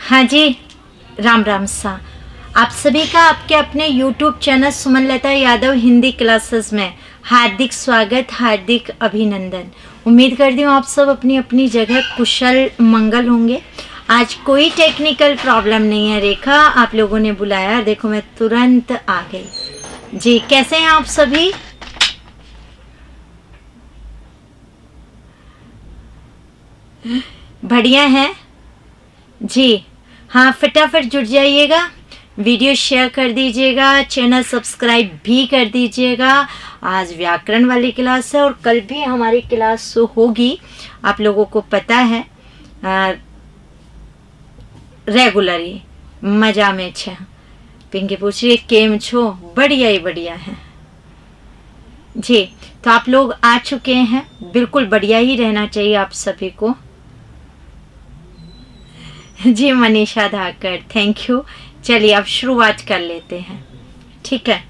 हाँ जी, राम राम सा। आप सभी का आपके अपने YouTube चैनल सुमन लता यादव हिंदी क्लासेस में हार्दिक स्वागत, हार्दिक अभिनंदन। उम्मीद करती हूँ आप सब अपनी अपनी जगह कुशल मंगल होंगे। आज कोई टेक्निकल प्रॉब्लम नहीं है। रेखा, आप लोगों ने बुलाया, देखो मैं तुरंत आ गई जी। कैसे हैं आप सभी? बढ़िया हैं जी। हाँ, फटाफट जुड़ जाइएगा, वीडियो शेयर कर दीजिएगा, चैनल सब्सक्राइब भी कर दीजिएगा। आज व्याकरण वाली क्लास है और कल भी हमारी क्लास होगी, आप लोगों को पता है। रेगुलरली मजा में छे। पिंकी पूछ रही है केम छो? बढ़िया ही बढ़िया है जी। तो आप लोग आ चुके हैं, बिल्कुल बढ़िया ही रहना चाहिए आप सभी को जी। Manisha Dhakar, thank you. चलिए अब शुरुआत कर लेते हैं, ठीक है।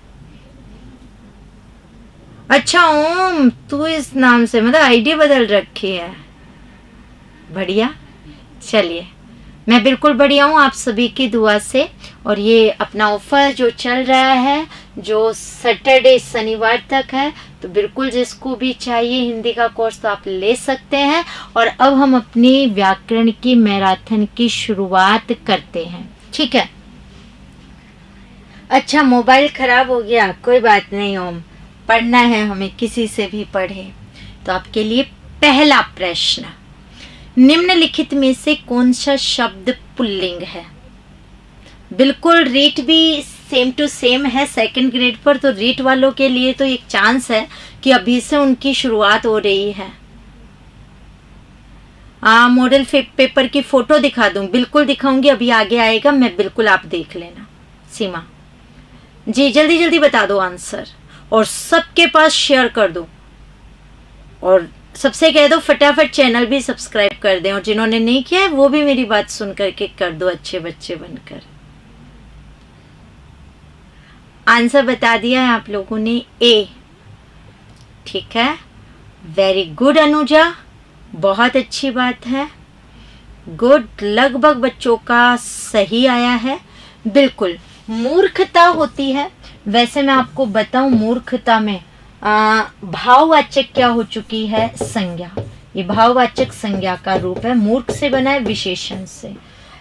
अच्छा ओम, तू इस नाम से मतलब आईडी बदल रखी है, बढ़िया। चलिए, मैं बिल्कुल बढ़िया हूँ आप सभी की दुआ से। और ये अपना ऑफर जो चल रहा है, जो सैटरडे शनिवार तक है, तो बिल्कुल जिसको भी चाहिए हिंदी का कोर्स तो आप ले सकते हैं। और अब हम अपनी व्याकरण की मैराथन की शुरुआत करते हैं, ठीक है। अच्छा, मोबाइल खराब हो गया, कोई बात नहीं ओम, पढ़ना है हमें, किसी से भी पढ़े। तो आपके लिए पहला प्रश्न, निम्नलिखित में से कौन सा शब्द पुल्लिंग है? बिल्कुल रीट भी सेम टू सेम है सेकंड ग्रेड पर, तो रीट वालों के लिए तो एक चांस है कि अभी से उनकी शुरुआत हो रही है। मॉडल पेपर की फोटो दिखा दूं? बिल्कुल दिखाऊंगी, अभी आगे आएगा, मैं बिल्कुल, आप देख लेना। सीमा जी, जल्दी जल्दी बता दो आंसर और सबके पास शेयर कर दो, और सबसे कह दो फटाफट चैनल भी सब्सक्राइब कर दें, और जिन्होंने नहीं किया है वो भी मेरी बात सुन करके कर दो, अच्छे बच्चे बनकर। आंसर बता दिया है आप लोगों ने, ए, ठीक है। वेरी गुड अनुजा, बहुत अच्छी बात है, गुड। लगभग बच्चों का सही आया है, बिल्कुल। मूर्खता होती है, वैसे मैं आपको बताऊं, मूर्खता में भाववाचक क्या हो चुकी है? संज्ञा। ये भाववाचक संज्ञा का रूप है, मूर्ख से बना है विशेषण से।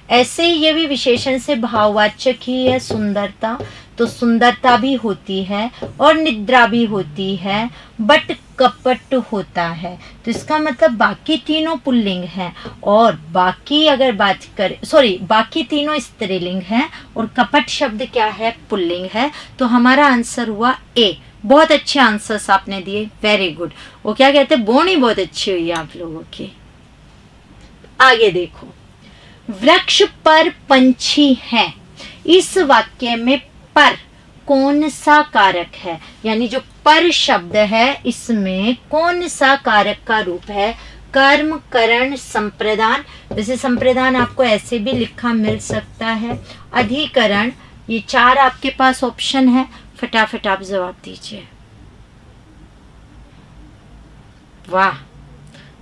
ऐसे ही ये भी विशेषण से भाववाचक ही है। सुंदरता, तो सुंदरता भी होती है और निद्रा भी होती है, बट कपट होता है। तो इसका मतलब बाकी तीनों पुल्लिंग हैं, और बाकी अगर बात करें, सॉरी, बाकी तीनों स्त्रीलिंग हैं और कपट शब्द क्या है? पुल्लिंग है। तो हमारा आंसर हुआ ए। बहुत अच्छे आंसर्स आपने दिए, वेरी गुड। वो क्या कहते हैं, बोनी बहुत अच्छी हुई है आप लोगों की। आगे देखो, वृक्ष पर पंछी है, इस वाक्य में पर कौन सा कारक है? यानी जो पर शब्द है इसमें कौन सा कारक का रूप है? कर्म, करण, संप्रदान। वैसे संप्रदान आपको ऐसे भी लिखा मिल सकता है, अधिकरण। ये चार आपके पास ऑप्शन है, फटाफट आप जवाब दीजिए। वाह,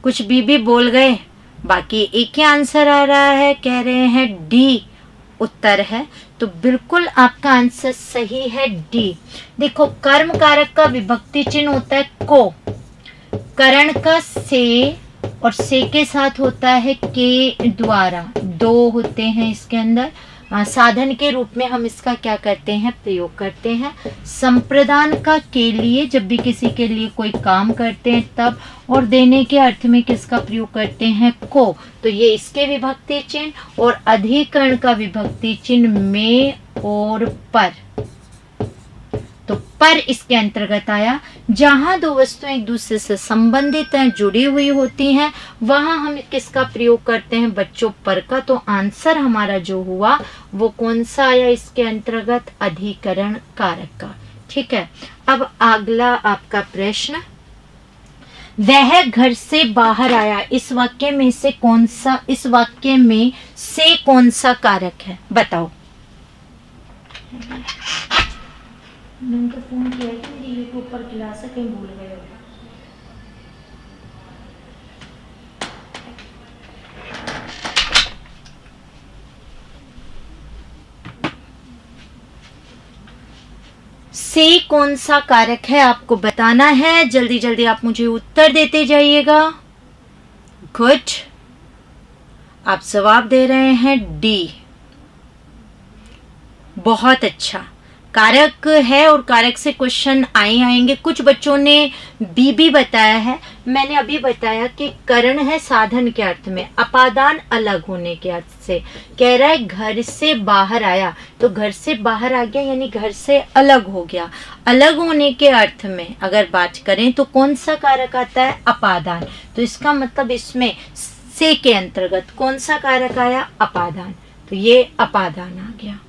कुछ भी बोल गए, बाकी एक ही आंसर आ रहा है, कह रहे हैं डी उत्तर है। तो बिल्कुल आपका आंसर सही है, डी। देखो, कर्म कारक का विभक्ति चिन्ह होता है को, करण का से, और से के साथ होता है के द्वारा, दो होते हैं इसके अंदर। साधन के रूप में हम इसका क्या करते हैं? प्रयोग करते हैं। संप्रदान का के लिए, जब भी किसी के लिए कोई काम करते हैं तब, और देने के अर्थ में किसका प्रयोग करते हैं? को। तो ये इसके विभक्ति चिन्ह, और अधिकरण का विभक्ति चिन्ह में और पर, तो पर इसके अंतर्गत आया। जहां दो वस्तुएं एक दूसरे से संबंधित हैं, जुड़ी हुई होती हैं, वहां हम किसका प्रयोग करते हैं बच्चों? पर का। तो आंसर हमारा जो हुआ वो कौन सा आया इसके अंतर्गत? अधिकरण कारक का, ठीक है। अब अगला आपका प्रश्न, वह घर से बाहर आया, इस वाक्य में से कौन सा, इस वाक्य में से कौन सा कारक है? बताओ। मैंने तो फोन किया है कि मेरी यूट्यूब पर क्लास है, कहीं भूल गए हो? से कौन सा कारक है आपको बताना है। जल्दी जल्दी आप मुझे उत्तर देते जाइएगा। गुड, आप जवाब दे रहे हैं डी। बहुत अच्छा, कारक है और कारक से क्वेश्चन आएंगे। कुछ बच्चों ने बी भी बताया है। मैंने अभी बताया कि करण है साधन के अर्थ में, अपादान अलग होने के अर्थ से। कह रहा है घर से बाहर आया, तो घर से बाहर आ गया यानी घर से अलग हो गया। अलग होने के अर्थ में अगर बात करें तो कौन सा कारक आता है, अपादान। तो इसका मतलब इसमें से के अंतर्गत कौन सा कारक आया, अपादान। तो ये अपादान आ गया।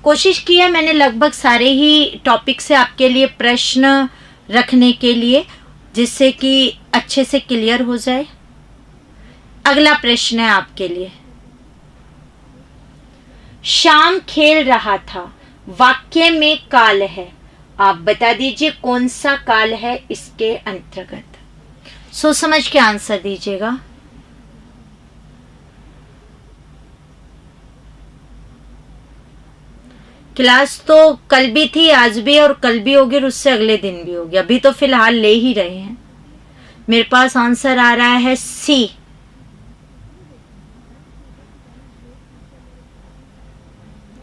कोशिश की है मैंने लगभग सारे ही टॉपिक से आपके लिए प्रश्न रखने के लिए, जिससे कि अच्छे से क्लियर हो जाए। अगला प्रश्न है आपके लिए। श्याम खेल रहा था, वाक्य में काल है, आप बता दीजिए कौन सा काल है इसके अंतर्गत। सोच समझ के आंसर दीजिएगा। क्लास तो कल भी थी, आज भी, और कल भी होगी और उससे अगले दिन भी होगी। अभी तो फिलहाल ले ही रहे हैं। मेरे पास आंसर आ रहा है सी।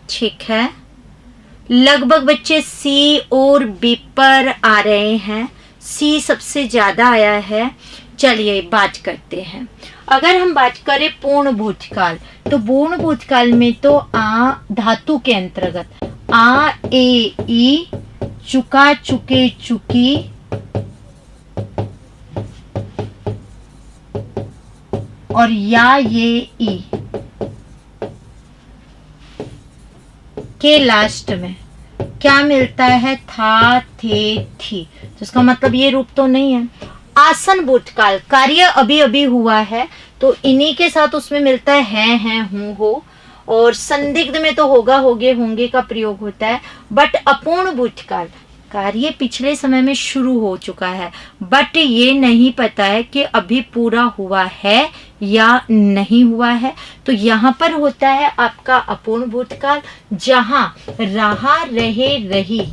ठीक है, लगभग बच्चे सी और बी पर आ रहे हैं। सी सबसे ज्यादा आया है। चलिए बात करते हैं। अगर हम बात करें पूर्ण भूतकाल, तो पूर्ण भूतकाल में तो आ धातु के अंतर्गत आ, ए, ई, चुका, चुके, चुकी, और या, ये, ई के लास्ट में क्या मिलता है, था, थे, थी। तो इसका मतलब ये रूप तो नहीं है। आसन भूतकाल, कार्य अभी अभी हुआ है, तो इन्हीं के साथ उसमें मिलता है, हूं, हो, और संदिग्ध में तो होगा, होगे, होंगे का प्रयोग होता है। बट अपूर्ण भूतकाल, कार्य पिछले समय में शुरू हो चुका है, बट ये नहीं पता है कि अभी पूरा हुआ है या नहीं हुआ है। तो यहाँ पर होता है आपका अपूर्ण भूतकाल, जहां रहा, रहे, रही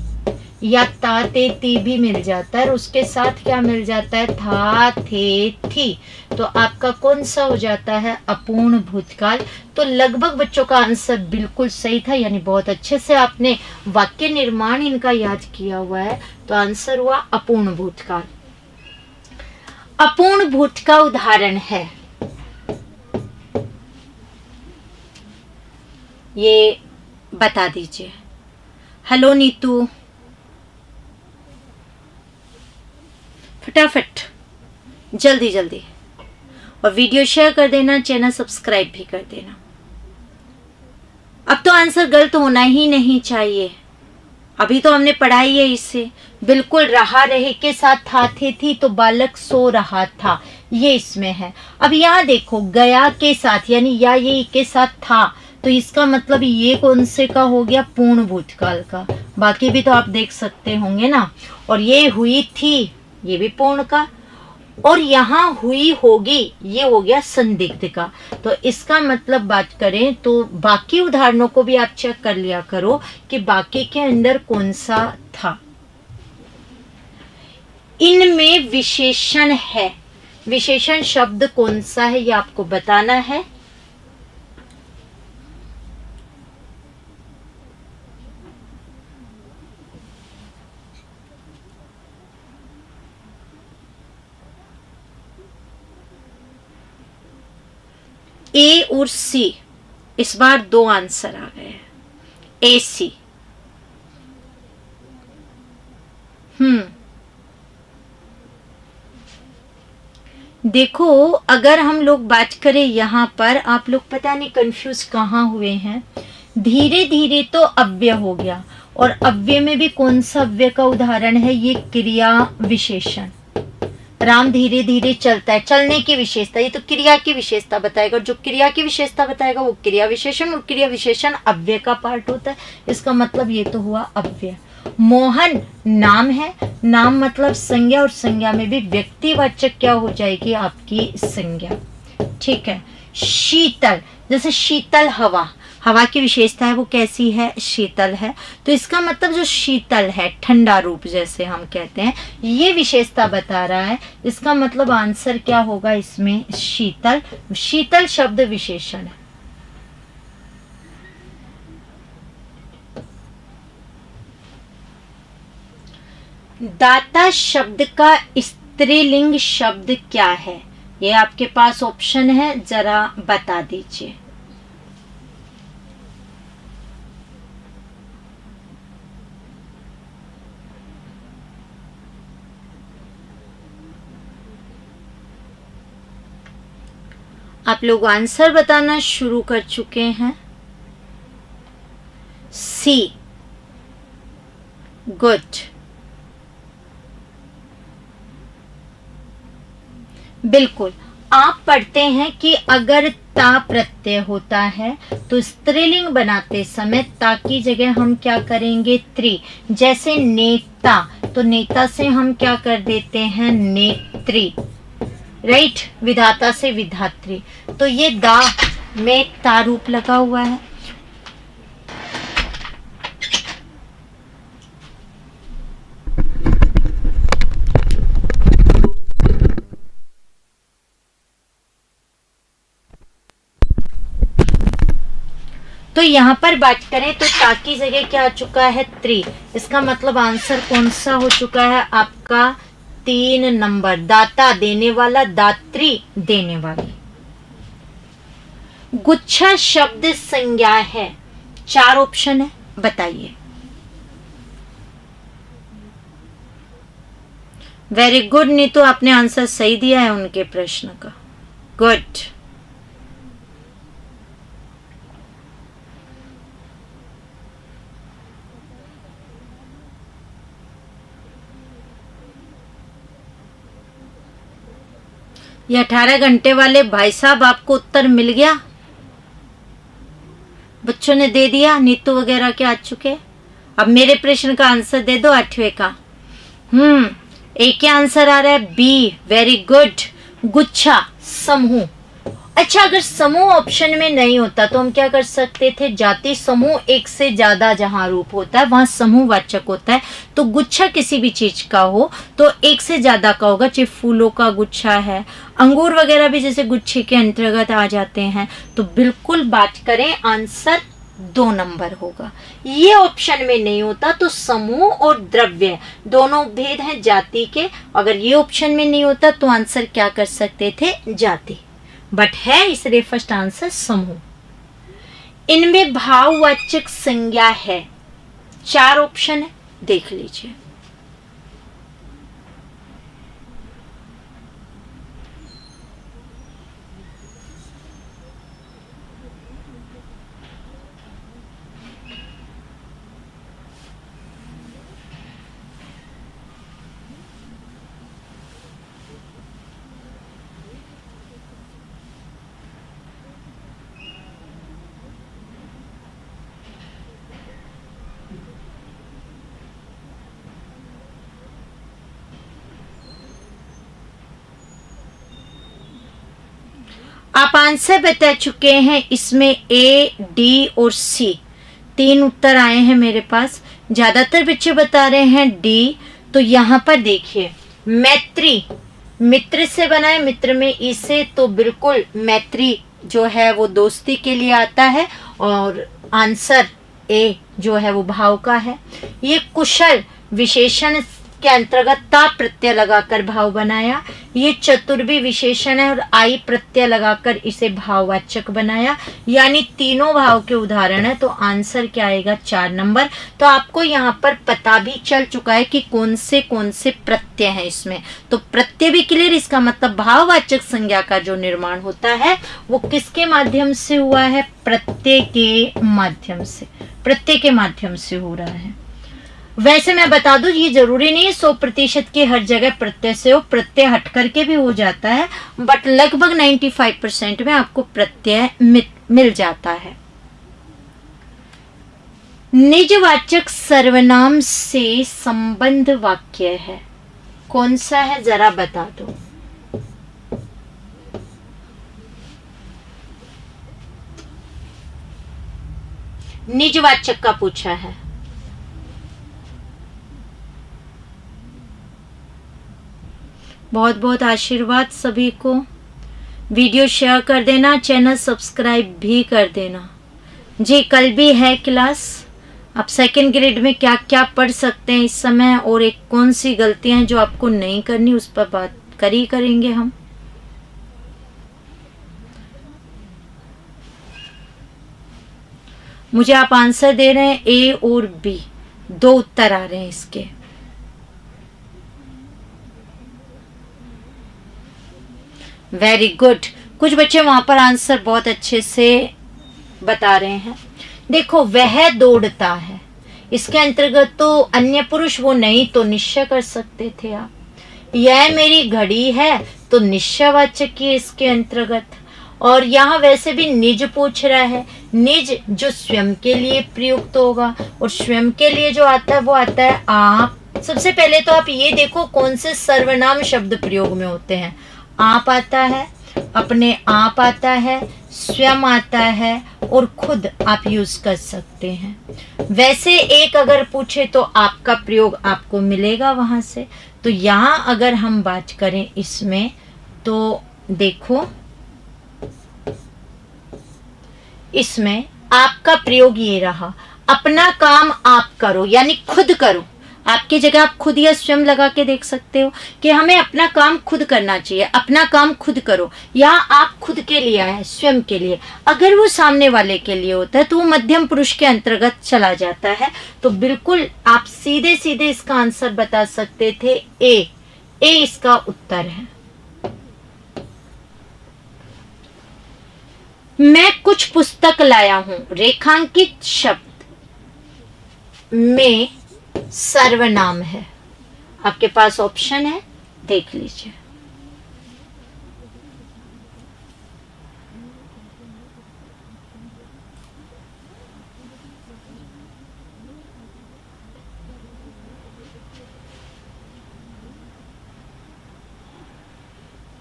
या ता, ते, ती भी मिल जाता है, और उसके साथ क्या मिल जाता है, था, थे, थी। तो आपका कौन सा हो जाता है, अपूर्ण भूतकाल। तो लगभग बच्चों का आंसर बिल्कुल सही था, यानी बहुत अच्छे से आपने वाक्य निर्माण इनका याद किया हुआ है। तो आंसर हुआ अपूर्ण भूतकाल। अपूर्ण भूत का उदाहरण है, ये बता दीजिए। हेलो नीतू, फटाफट जल्दी जल्दी, और वीडियो शेयर कर देना, चैनल सब्सक्राइब भी कर देना। अब तो आंसर गलत होना ही नहीं चाहिए। अभी तो हमने पढ़ाई है इससे। बिल्कुल रहा, रहे के साथ था, थे, थी, तो बालक सो रहा था, ये इसमें है। अब यहाँ देखो, गया के साथ यानी या, ये के साथ था, तो इसका मतलब ये कौन से का हो गया, पूर्ण भूतकाल का। बाकी भी तो आप देख सकते होंगे ना। और ये हुई थी, ये भी पूर्ण का, और यहाँ हुई, होगी, ये हो गया संदिग्ध का। तो इसका मतलब बात करें तो बाकी उदाहरणों को भी आप चेक कर लिया करो कि बाकी के अंदर कौन सा था। इनमें विशेषण है, विशेषण शब्द कौन सा है ये आपको बताना है। ए और सी, इस बार दो आंसर आ गए हैं, ए, सी। देखो, अगर हम लोग बात करें यहाँ पर, आप लोग पता नहीं कंफ्यूज कहाँ हुए हैं। धीरे धीरे तो अव्यय हो गया, और अव्यय में भी कौन सा अव्यय का उदाहरण है, ये क्रिया विशेषण। राम धीरे धीरे चलता है, चलने की विशेषता, ये तो क्रिया की विशेषता बताएगा। जो क्रिया की विशेषता बताएगा वो क्रिया विशेषण, और क्रिया विशेषण अव्यय का पार्ट होता है। इसका मतलब ये तो हुआ अव्यय। मोहन नाम है, नाम मतलब संज्ञा, और संज्ञा में भी व्यक्तिवाचक क्या हो जाएगी, आपकी संज्ञा। ठीक है। शीतल, जैसे शीतल हवा, हवा की विशेषता है वो कैसी है, शीतल है। तो इसका मतलब जो शीतल है, ठंडा रूप जैसे हम कहते हैं, ये विशेषता बता रहा है। इसका मतलब आंसर क्या होगा इसमें, शीतल। शीतल शब्द विशेषण है। दाता शब्द का स्त्रीलिंग शब्द क्या है, ये आपके पास ऑप्शन है, जरा बता दीजिए। आप लोग आंसर बताना शुरू कर चुके हैं। सी, गुड। बिल्कुल, आप पढ़ते हैं कि अगर ता प्रत्यय होता है तो स्त्रीलिंग बनाते समय ता की जगह हम क्या करेंगे, त्री। जैसे नेता, तो नेता से हम क्या कर देते हैं, नेत्री, राइट। विधाता से विधात्री। तो ये दा में ता रूप लगा हुआ है। तो यहाँ पर बात करें तो ता की जगह क्या आ चुका है, त्री। इसका मतलब आंसर कौन सा हो चुका है आपका, 3 नंबर। दाता देने वाला, दात्री देने वाली। गुच्छा शब्द संज्ञा है, 4 ऑप्शन है, बताइए। वेरी गुड नीतू, आपने आंसर सही दिया है उनके प्रश्न का, गुड। ये 18 घंटे वाले भाई साहब, आपको उत्तर मिल गया, बच्चों ने दे दिया, नीतू वगैरह के आ चुके। अब मेरे प्रश्न का आंसर दे दो, 8वें का। एक क्या आंसर आ रहा है, बी, वेरी गुड। गुच्छा, समूह। अच्छा, अगर समूह ऑप्शन में नहीं होता तो हम क्या कर सकते थे, जाति समूह, एक से ज्यादा जहां रूप होता है वहां समूह वाचक होता है। तो गुच्छा किसी भी चीज का हो तो एक से ज्यादा का होगा, चाहे फूलों का गुच्छा है, अंगूर वगैरह भी जैसे गुच्छे के अंतर्गत आ जाते हैं। तो बिल्कुल बात करें, आंसर 2 नंबर होगा। ये ऑप्शन में नहीं होता तो समूह और द्रव्य दोनों भेद हैं जाति के। अगर ये ऑप्शन में नहीं होता तो आंसर क्या कर सकते थे, जाति, बट है इसलिए फर्स्ट आंसर समूह। इनमें भाववाचक संज्ञा है, 4 ऑप्शन है, देख लीजिए। आप आंसर बता चुके हैं, इसमें ए, डी और सी 3 उत्तर आए हैं मेरे पास। ज्यादातर बच्चे बता रहे हैं डी। तो यहाँ पर देखिए, मैत्री, मित्र से बना है, मित्र में ई से, तो बिल्कुल मैत्री जो है वो दोस्ती के लिए आता है, और आंसर ए जो है वो भाव का है। ये कुशल विशेषण के अंतर्गत ता प्रत्यय लगाकर भाव बनाया। ये चतुर्वी विशेषण है और आई प्रत्यय लगाकर इसे भाववाचक बनाया, यानी तीनों भाव के उदाहरण है। तो आंसर क्या आएगा, 4 नंबर। तो आपको यहाँ पर पता भी चल चुका है कि कौन से प्रत्यय हैं इसमें। तो प्रत्यय भी क्लियर, इसका मतलब भाववाचक संज्ञा का जो निर्माण होता है वो किसके माध्यम से हुआ है, प्रत्यय के माध्यम से, प्रत्यय के माध्यम से हो रहा है। वैसे मैं बता दूं, ये जरूरी नहीं है 100% की हर जगह प्रत्यय से हो, प्रत्यय हट करके भी हो जाता है, बट लगभग 95% में आपको प्रत्यय मिल जाता है। निजवाचक सर्वनाम से संबंध वाक्य है, कौन सा है जरा बता दो। निजवाचक का पूछा है। बहुत बहुत आशीर्वाद सभी को। वीडियो शेयर कर देना, चैनल सब्सक्राइब भी कर देना। जी कल भी है क्लास। आप सेकंड ग्रेड में क्या क्या पढ़ सकते हैं इस समय, और एक कौन सी गलतियां हैं जो आपको नहीं करनी, उस पर बात करेंगे हम। मुझे आप आंसर दे रहे हैं ए और बी, 2 उत्तर आ रहे हैं इसके। Very good. कुछ बच्चे वहां पर आंसर बहुत अच्छे से बता रहे हैं। देखो वह दौड़ता है, इसके अंतर्गत तो अन्य पुरुष वो नहीं तो निश्चय कर सकते थे आप। यह मेरी घड़ी है तो निश्चयवाचक की इसके अंतर्गत। और यहाँ वैसे भी निज पूछ रहा है, निज जो स्वयं के लिए प्रयुक्त होगा, और स्वयं के लिए जो आता है वो आता है आप। सबसे पहले तो आप ये देखो कौन से सर्वनाम शब्द प्रयोग में होते हैं। आप आता है, अपने आप आता है, स्वयं आता है, और खुद आप यूज कर सकते हैं। वैसे एक अगर पूछे तो आपका प्रयोग आपको मिलेगा वहां से। तो यहां अगर हम बात करें इसमें तो देखो इसमें आपका प्रयोग ये रहा, अपना काम आप करो, यानी खुद करो। आपकी जगह आप खुद या स्वयं लगा के देख सकते हो कि हमें अपना काम खुद करना चाहिए, अपना काम खुद करो। यहाँ आप खुद के लिए है, स्वयं के लिए। अगर वो सामने वाले के लिए होता है तो वो मध्यम पुरुष के अंतर्गत चला जाता है। तो बिल्कुल आप सीधे सीधे इसका आंसर बता सकते थे ए इसका उत्तर है। मैं कुछ पुस्तक लाया हूं, रेखांकित शब्द में सर्वनाम है। आपके पास ऑप्शन है, देख लीजिए।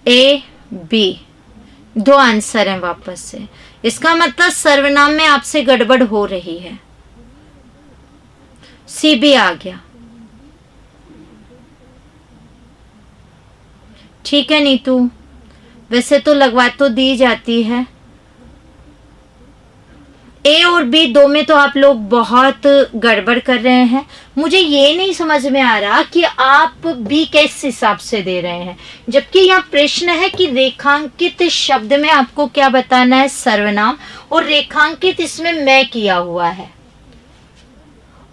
ए बी, 2 आंसर हैं वापस से। इसका मतलब सर्वनाम में आपसे गड़बड़ हो रही है। सी भी आ गया, ठीक है नीतू। वैसे तो लगवा तो दी जाती है। ए और बी 2 में तो आप लोग बहुत गड़बड़ कर रहे हैं। मुझे ये नहीं समझ में आ रहा कि आप बी किस हिसाब से दे रहे हैं, जबकि यहाँ प्रश्न है कि रेखांकित शब्द में आपको क्या बताना है, सर्वनाम। और रेखांकित इसमें मैं किया हुआ है,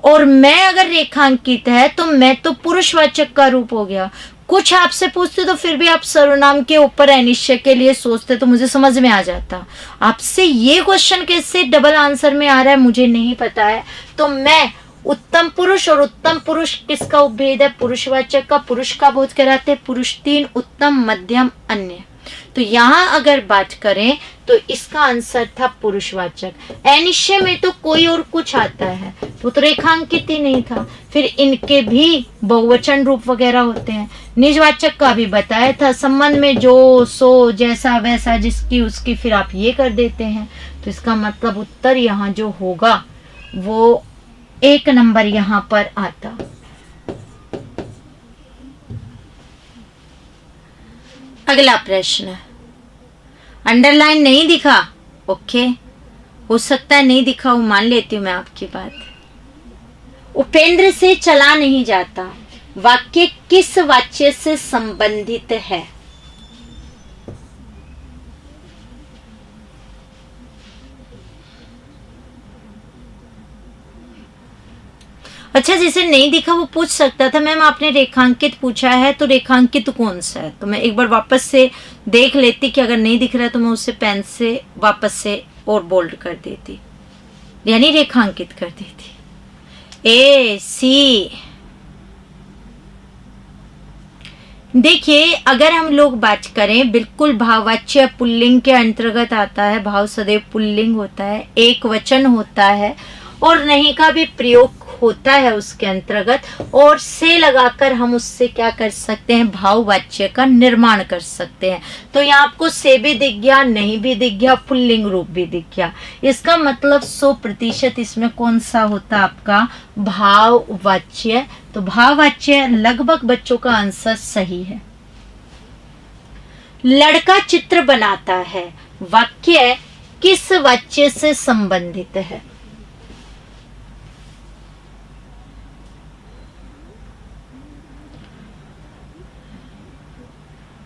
और मैं अगर रेखांकित है तो मैं तो पुरुषवाचक का रूप हो गया। कुछ आपसे पूछते तो फिर भी आप सर्वनाम के ऊपर अनिश्चय के लिए सोचते तो मुझे समझ में आ जाता। आपसे ये क्वेश्चन कैसे डबल आंसर में आ रहा है मुझे नहीं पता है। तो मैं उत्तम पुरुष, और उत्तम पुरुष किसका उपभेद है, पुरुषवाचक का। पुरुष का बोध कराते पुरुष 3, उत्तम, मध्यम, अन्य। तो यहाँ अगर बात करें तो इसका आंसर था पुरुषवाचक। अनिश्चय में तो कोई और कुछ आता है, वो तो रेखांकित ही नहीं था। फिर इनके भी बहुवचन रूप वगैरह होते हैं। निजवाचक का भी बताया था, संबंध में जो, सो, जैसा, वैसा, जिसकी, उसकी, फिर आप ये कर देते हैं। तो इसका मतलब उत्तर यहाँ जो होगा वो 1 नंबर यहाँ पर आता। अगला प्रश्न, अंडरलाइन नहीं दिखा, ओके, हो सकता है नहीं दिखा हो, मान लेती हूं मैं आपकी बात। उपेंद्र से चला नहीं जाता, वाक्य किस वाच्य से संबंधित है? अच्छा, जिसे नहीं दिखा वो पूछ सकता था मैम आपने रेखांकित पूछा है तो रेखांकित कौन सा है। तो मैं एक बार वापस से देख लेती कि अगर नहीं दिख रहा है तो मैं उसे पेन से वापस से और बोल्ड कर देती, यानी रेखांकित कर देती। ए सी, देखिए अगर हम लोग बात करें बिल्कुल भाववाच्य पुल्लिंग के अंतर्गत आता है। भाव सदैव पुल्लिंग होता है, एक वचन होता है, और नहीं का भी प्रयोग होता है उसके अंतर्गत, और से लगाकर हम उससे क्या कर सकते हैं, भाववाच्य का निर्माण कर सकते हैं। तो यहाँ आपको से भी दिख गया, नहीं भी दिख गया, पुल्लिंग रूप भी दिख गया। इसका मतलब 100% इसमें कौन सा होता आपका, भाववाच्य। तो भाववाच्य लगभग बच्चों का आंसर सही है। लड़का चित्र बनाता है, वाक्य किस वाच्य से संबंधित है?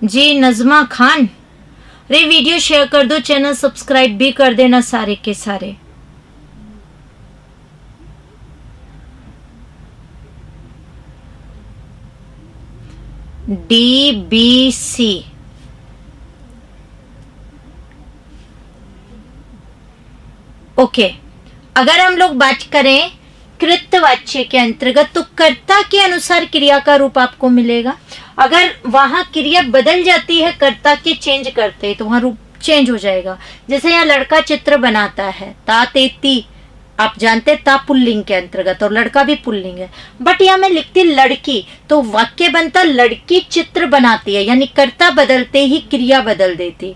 जी नजमा खान, अरे वीडियो शेयर कर दो, चैनल सब्सक्राइब भी कर देना सारे के सारे। DBC, okay. अगर हम लोग बात करें कृतवाच्य के अंतर्गत, तो कर्ता के अनुसार क्रिया का रूप आपको मिलेगा। अगर वहां क्रिया बदल जाती है, कर्ता के चेंज करते हैं, तो वहां रूप चेंज हो जाएगा। जैसे यहाँ लड़का चित्र बनाता है, ता तेती, आप जानते हैं ता पुल्लिंग के अंतर्गत, और लड़का भी पुल्लिंग है। बट यहाँ मैं लिखती लड़की, तो वाक्य बनता लड़की चित्र बनाती है, यानी कर्ता बदलते ही क्रिया बदल देती।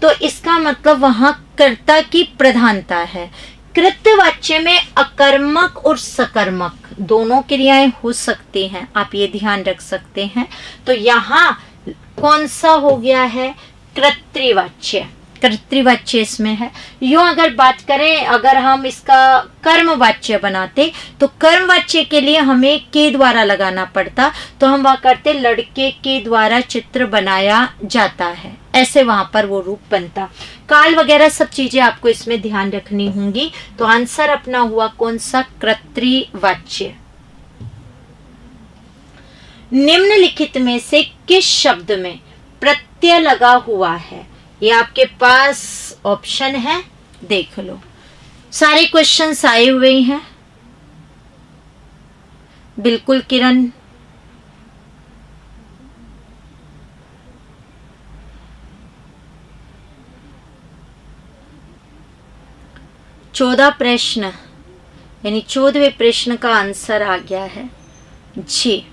तो इसका मतलब वहां कर्ता की प्रधानता है। कृतवाच्य में अकर्मक और सकर्मक दोनों क्रियाएं हो सकती हैं, आप ये ध्यान रख सकते हैं। तो यहाँ कौन सा हो गया है, कर्तृवाच्य। कर्तृवाच्य इसमें है। यूं अगर बात करें, अगर हम इसका कर्मवाच्य बनाते, तो कर्मवाच्य के लिए हमें के द्वारा लगाना पड़ता, तो हम वहां करते लड़के के द्वारा चित्र बनाया जाता है, ऐसे वहां पर वो रूप बनता। काल वगैरह सब चीजें आपको इसमें ध्यान रखनी होंगी। तो आंसर अपना हुआ कौन सा, कर्तृवाच्य। निम्नलिखित में से किस शब्द में प्रत्यय लगा हुआ है? ये आपके पास ऑप्शन है, देख लो। सारे क्वेश्चंस आए हुए हैं, बिल्कुल किरण। चौदह प्रश्न, यानी 14वें प्रश्न का आंसर आ गया है जी।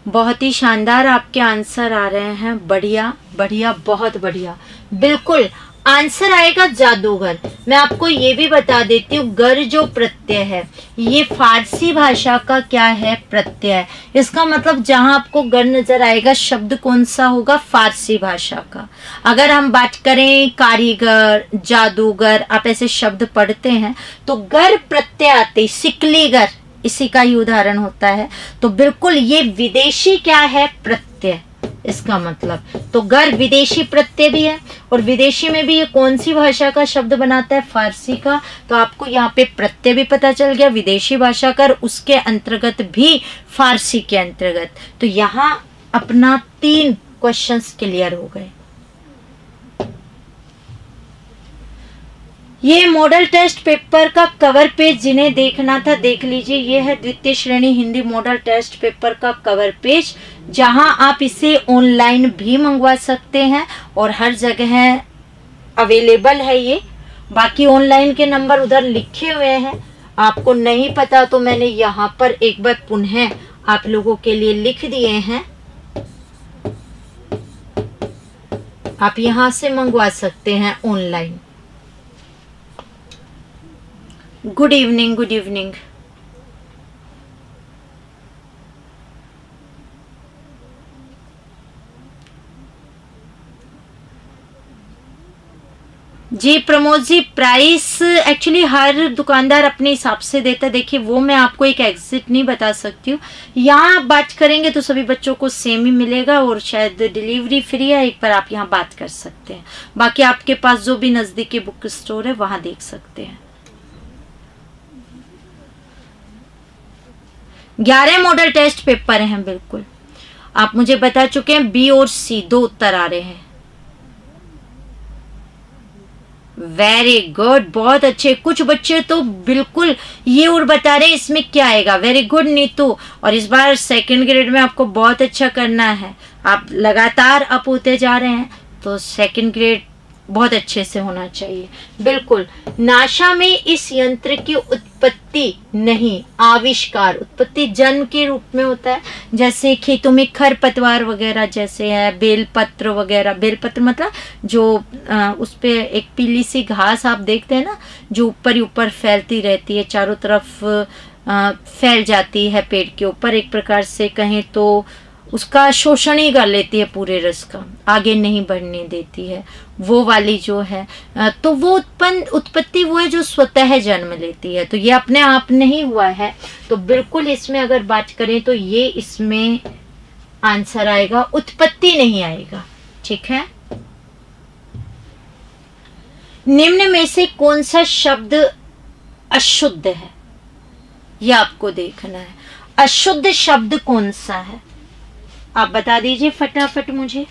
बहुत ही शानदार आपके आंसर आ रहे हैं, बढ़िया बढ़िया, बहुत बढ़िया। बिल्कुल आंसर आएगा जादूगर। मैं आपको ये भी बता देती हूँ, गर जो प्रत्यय है ये फारसी भाषा का क्या है, प्रत्यय है। इसका मतलब जहां आपको गर नजर आएगा, शब्द कौन सा होगा, फारसी भाषा का। अगर हम बात करें कारीगर, जादूगर, आप ऐसे शब्द पढ़ते हैं तो गर प्रत्यय आते, सिकलीगर इसी का ही उदाहरण होता है। तो बिल्कुल ये विदेशी क्या है, प्रत्यय, इसका मतलब। तो गर विदेशी प्रत्यय भी है, और विदेशी में भी ये कौन सी भाषा का शब्द बनाता है, फारसी का। तो आपको यहाँ पे प्रत्यय भी पता चल गया, विदेशी भाषा का, उसके अंतर्गत भी फारसी के अंतर्गत। तो यहाँ अपना 3 क्वेश्चंस क्लियर हो गए। ये मॉडल टेस्ट पेपर का कवर पेज जिन्हें देखना था देख लीजिए। ये है द्वितीय श्रेणी हिंदी मॉडल टेस्ट पेपर का कवर पेज, जहां आप इसे ऑनलाइन भी मंगवा सकते हैं और हर जगह अवेलेबल है ये। बाकी ऑनलाइन के नंबर उधर लिखे हुए हैं, आपको नहीं पता तो मैंने यहाँ पर एक बार पुनः आप लोगों के लिए लिख दिए हैं, आप यहाँ से मंगवा सकते हैं online. Good evening, good evening. जी प्रमोद जी, प्राइस एक्चुअली हर दुकानदार अपने हिसाब से देता है। देखिए वो मैं आपको एक एग्जिट नहीं बता सकती हूँ। यहाँ आप बात करेंगे तो सभी बच्चों को सेम ही मिलेगा, और शायद डिलीवरी फ्री है, एक बार आप यहाँ बात कर सकते हैं। बाकी आपके पास जो भी नज़दीकी बुक स्टोर है वहाँ देख सकते हैं। 11 मॉडल टेस्ट पेपर हैं, बिल्कुल आप मुझे बता चुके हैं। बी और सी 2 उत्तर आ रहे हैं। वेरी गुड, बहुत अच्छे। कुछ बच्चे तो बिल्कुल ये और बता रहे हैं इसमें क्या आएगा। वेरी गुड नीतू, और इस बार 2nd ग्रेड में आपको बहुत अच्छा करना है। आप लगातार अप होते जा रहे हैं, तो 2nd ग्रेड बहुत अच्छे से होना चाहिए। बिल्कुल, नासा में इस यंत्र की उत्पत्ति नहीं, आविष्कार, उत्पत्ति जन्म के रूप में होता है। जैसे खेतों में खरपतवार वगैरह जैसे है, बेलपत्र वगैरह, बेलपत्र मतलब जो उस पे एक पीली सी घास आप देखते हैं ना, जो ऊपर ही ऊपर फैलती रहती है, चारों तरफ फैल जाती है पेड़ के ऊपर, एक प्रकार से कहें तो उसका शोषण ही कर लेती है पूरे रस का, आगे नहीं बढ़ने देती है, वो वाली जो है। तो वो उत्पत्ति वो है जो स्वतः जन्म लेती है, तो ये अपने आप नहीं हुआ है। तो बिल्कुल इसमें अगर बात करें तो ये इसमें आंसर आएगा, उत्पत्ति नहीं आएगा। ठीक है, निम्न में से कौन सा शब्द अशुद्ध है, यह आपको देखना है। अशुद्ध शब्द कौन सा है, आप बता दीजिए फटाफट मुझे।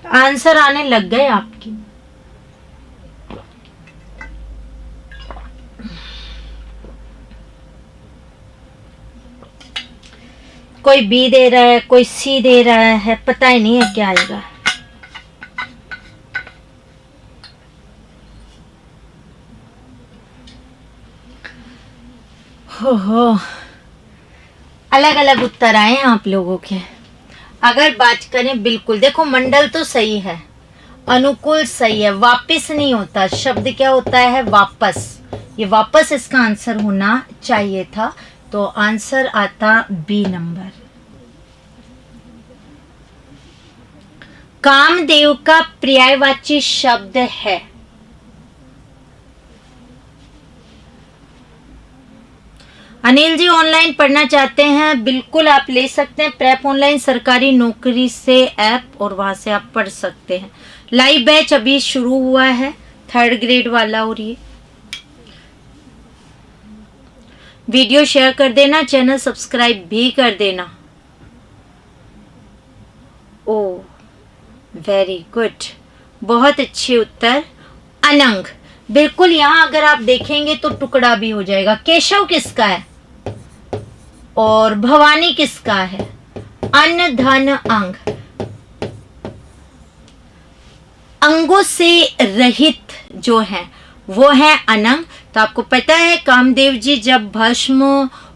आंसर आने लग गए आपके। कोई बी दे रहा है, कोई सी दे रहा है, पता ही नहीं है क्या आएगा। हो अलग अलग उत्तर आए हैं आप लोगों के। अगर बात करें, बिल्कुल देखो मंडल तो सही है, अनुकूल सही है, वापस नहीं होता, शब्द क्या होता है, वापस, ये वापस इसका आंसर होना चाहिए था, तो आंसर आता बी नंबर। कामदेव का पर्यायवाची शब्द है, अनिल जी ऑनलाइन पढ़ना चाहते हैं, बिल्कुल आप ले सकते हैं, प्रेप ऑनलाइन सरकारी नौकरी से ऐप, और वहां से आप पढ़ सकते हैं। लाइव बैच अभी शुरू हुआ है, 3rd ग्रेड वाला, और ये वीडियो शेयर कर देना, चैनल सब्सक्राइब भी कर देना। ओ वेरी गुड, बहुत अच्छे उत्तर। अनंग, बिल्कुल, यहां अगर आप देखेंगे तो टुकड़ा भी हो जाएगा। केशव किसका है और भवानी किसका है, अन्न धन अंग, अंगों से रहित जो है वो है अनंग। तो आपको पता है कामदेव जी जब भस्म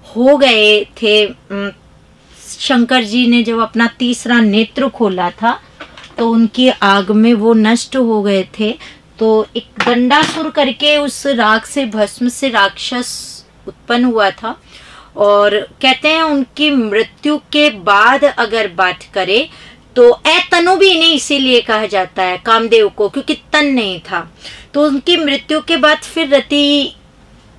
हो गए थे, शंकर जी ने जब अपना तीसरा नेत्र खोला था तो उनकी आग में वो नष्ट हो गए थे। तो एक दंडासुर करके उस राख से, भस्म से राक्षस उत्पन्न हुआ था, और कहते हैं उनकी मृत्यु के बाद अगर बात करें तो तनु भी इन्हें इसीलिए कहा जाता है कामदेव को, क्योंकि तन नहीं था। तो उनकी मृत्यु के बाद फिर रति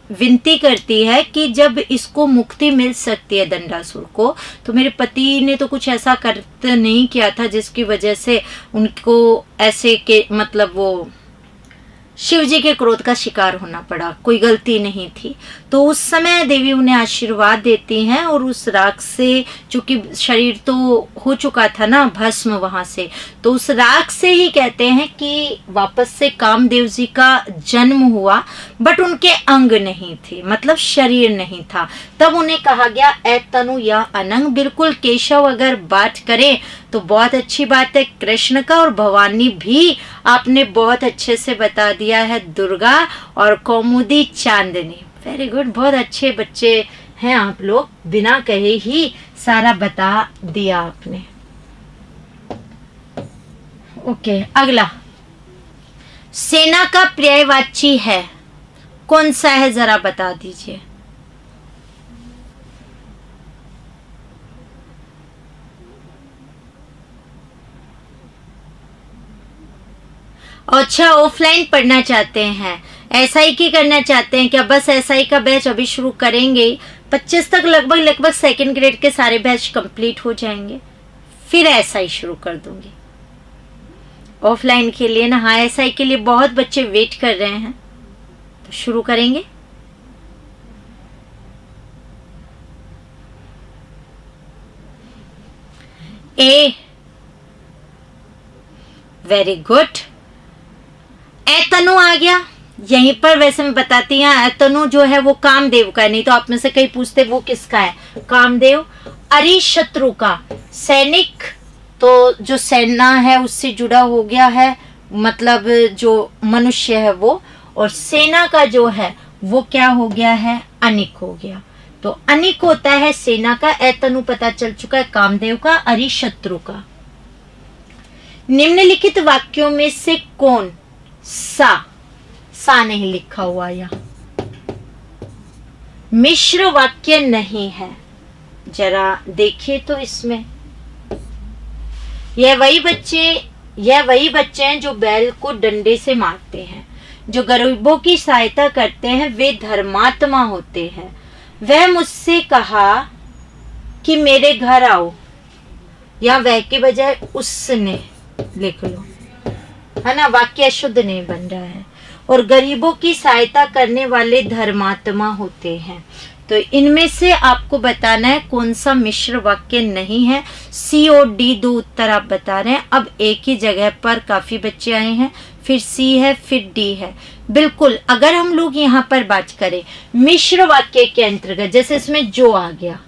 विनती करती है कि जब इसको मुक्ति मिल सकती है दंडासुर को, तो मेरे पति ने तो कुछ ऐसा कर्तव्य नहीं किया था जिसकी वजह से उनको ऐसे के मतलब वो शिव जी के क्रोध का शिकार होना पड़ा, कोई गलती नहीं थी। तो उस समय देवी उन्हें आशीर्वाद देती हैं, और उस राख से, चूंकि शरीर तो हो चुका था ना भस्म वहां से, तो उस राख से ही कहते हैं कि वापस से कामदेव जी का जन्म हुआ, बट उनके अंग नहीं थे, मतलब शरीर नहीं था। तब उन्हें कहा गया ए तनु या अनंग। बिल्कुल केशव अगर बात करें तो बहुत अच्छी बात है, कृष्ण का, और भवानी भी आपने बहुत अच्छे से बता दिया है, दुर्गा, और कौमुदी चांदनी। वेरी गुड, बहुत अच्छे बच्चे हैं आप लोग, बिना कहे ही सारा बता दिया आपने। ओके, अगला, सेना का पर्यायवाची है, कौन सा है जरा बता दीजिए। अच्छा, ऑफलाइन पढ़ना चाहते हैं, एसआई की करना चाहते हैं क्या? बस एसआई का बैच अभी शुरू करेंगे, 25 तक लगभग 2nd ग्रेड के सारे बैच कंप्लीट हो जाएंगे, फिर एसआई शुरू कर दूंगी ऑफलाइन के लिए ना। हाँ, एसआई के लिए बहुत बच्चे वेट कर रहे हैं। तो शुरू करेंगे। ए, वेरी गुड। एतनु आ गया यहीं पर। वैसे मैं बताती हूँ, एतनु जो है वो कामदेव का है, नहीं तो आप में से कई पूछते वो किसका है, कामदेव। अरिशत्रु का, सैनिक, तो जो सेना है उससे जुड़ा हो गया है, मतलब जो मनुष्य है वो। और सेना का जो है वो क्या हो गया है, अनिक हो गया। तो अनिक होता है सेना का, एतनु पता चल चुका है कामदेव का, अरिशत्रु का। निम्नलिखित वाक्यों में से कौन सा नहीं लिखा हुआ यहाँ, मिश्र वाक्य नहीं है? जरा देखिए तो इसमें। यह वही बच्चे हैं जो बैल को डंडे से मारते हैं, जो गरीबों की सहायता करते हैं, वे धर्मात्मा होते हैं। वह मुझसे कहा कि मेरे घर आओ, या वह के बजाय उसने लिख लो, है ना, वाक्य शुद्ध नहीं बन रहा है। और गरीबों की सहायता करने वाले धर्मात्मा होते हैं। तो इनमें से आपको बताना है कौन सा मिश्र वाक्य नहीं है। सी और डी दो उत्तर आप बता रहे हैं। अब एक ही जगह पर काफी बच्चे आए हैं, फिर सी है फिर डी है। बिल्कुल, अगर हम लोग यहाँ पर बात करें मिश्र वाक्य के अंतर्गत, जैसे इसमें जो आ गया,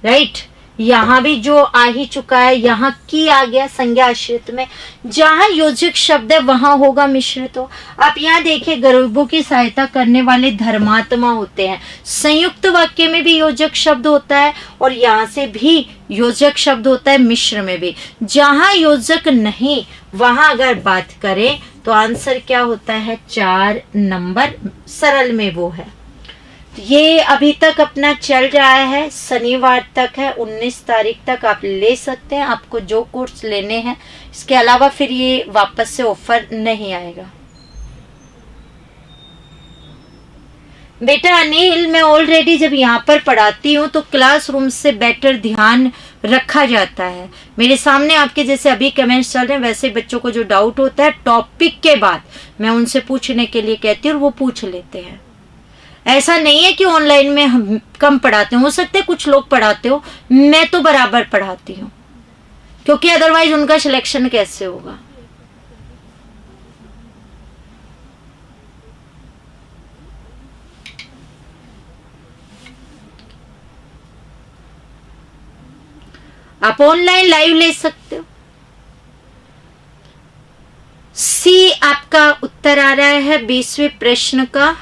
राइट, यहाँ भी जो आ ही चुका है, यहाँ की आ गया संज्ञा आश्रित में, जहां योजक शब्द है वहां होगा मिश्रित। तो आप यहाँ देखिए, गरीबों की सहायता करने वाले धर्मात्मा होते हैं, संयुक्त वाक्य में भी योजक शब्द होता है और यहाँ से भी योजक शब्द होता है, मिश्र में भी। जहां योजक नहीं वहां अगर बात करें तो आंसर क्या होता है, 4 नंबर सरल में वो है। ये अभी तक अपना चल रहा है, शनिवार तक है, 19 तारीख तक आप ले सकते हैं, आपको जो कोर्स लेने हैं। इसके अलावा फिर ये वापस से ऑफर नहीं आएगा। बेटा अनिल, मैं ऑलरेडी जब यहाँ पर पढ़ाती हूँ तो क्लासरूम से बेटर ध्यान रखा जाता है। मेरे सामने आपके जैसे अभी कमेंट्स चल रहे हैं, वैसे बच्चों को जो डाउट होता है टॉपिक के बाद मैं उनसे पूछने के लिए कहती हूँ और वो पूछ लेते हैं। ऐसा नहीं है कि ऑनलाइन में हम कम पढ़ाते हो सकते है कुछ लोग पढ़ाते हो, मैं तो बराबर पढ़ाती हूँ, क्योंकि अदरवाइज उनका सिलेक्शन कैसे होगा। आप ऑनलाइन लाइव ले सकते हो। सी आपका उत्तर आ रहा है 20वें प्रश्न का।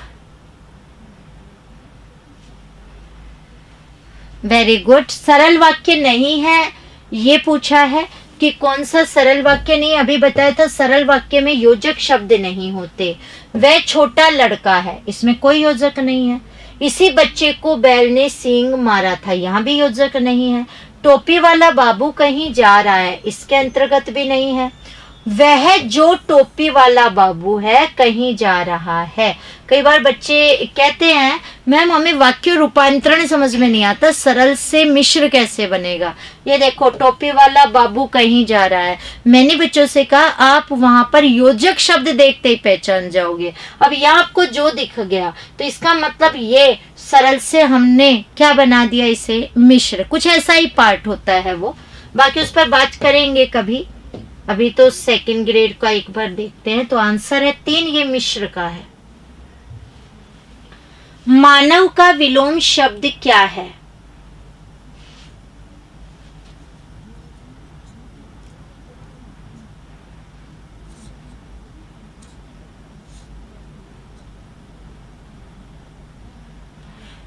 Very good. सरल वाक्य नहीं है, ये पूछा है कि कौन सा सरल वाक्य नहीं। अभी बताया था सरल वाक्य में योजक शब्द नहीं होते। वह छोटा लड़का है, इसमें कोई योजक नहीं है। इसी बच्चे को बैल ने सींग मारा था, यहाँ भी योजक नहीं है। टोपी वाला बाबू कहीं जा रहा है, इसके अंतर्गत भी नहीं है। वह जो टोपी वाला बाबू है कहीं जा रहा है। कई बार बच्चे कहते हैं मैम हमें वाक्य रूपांतरण समझ में नहीं आता, सरल से मिश्र कैसे बनेगा। ये देखो, टोपी वाला बाबू कहीं जा रहा है। मैंने बच्चों से कहा आप वहां पर योजक शब्द देखते ही पहचान जाओगे। अब यहाँ आपको जो दिख गया तो इसका मतलब ये सरल से हमने क्या बना दिया, इसे मिश्र। कुछ ऐसा ही पार्ट होता है वो, बाकी उस पर बात करेंगे कभी। अभी तो सेकंड ग्रेड का एक बार देखते हैं। तो आंसर है 3, ये मिश्र का है। मानव का विलोम शब्द क्या है?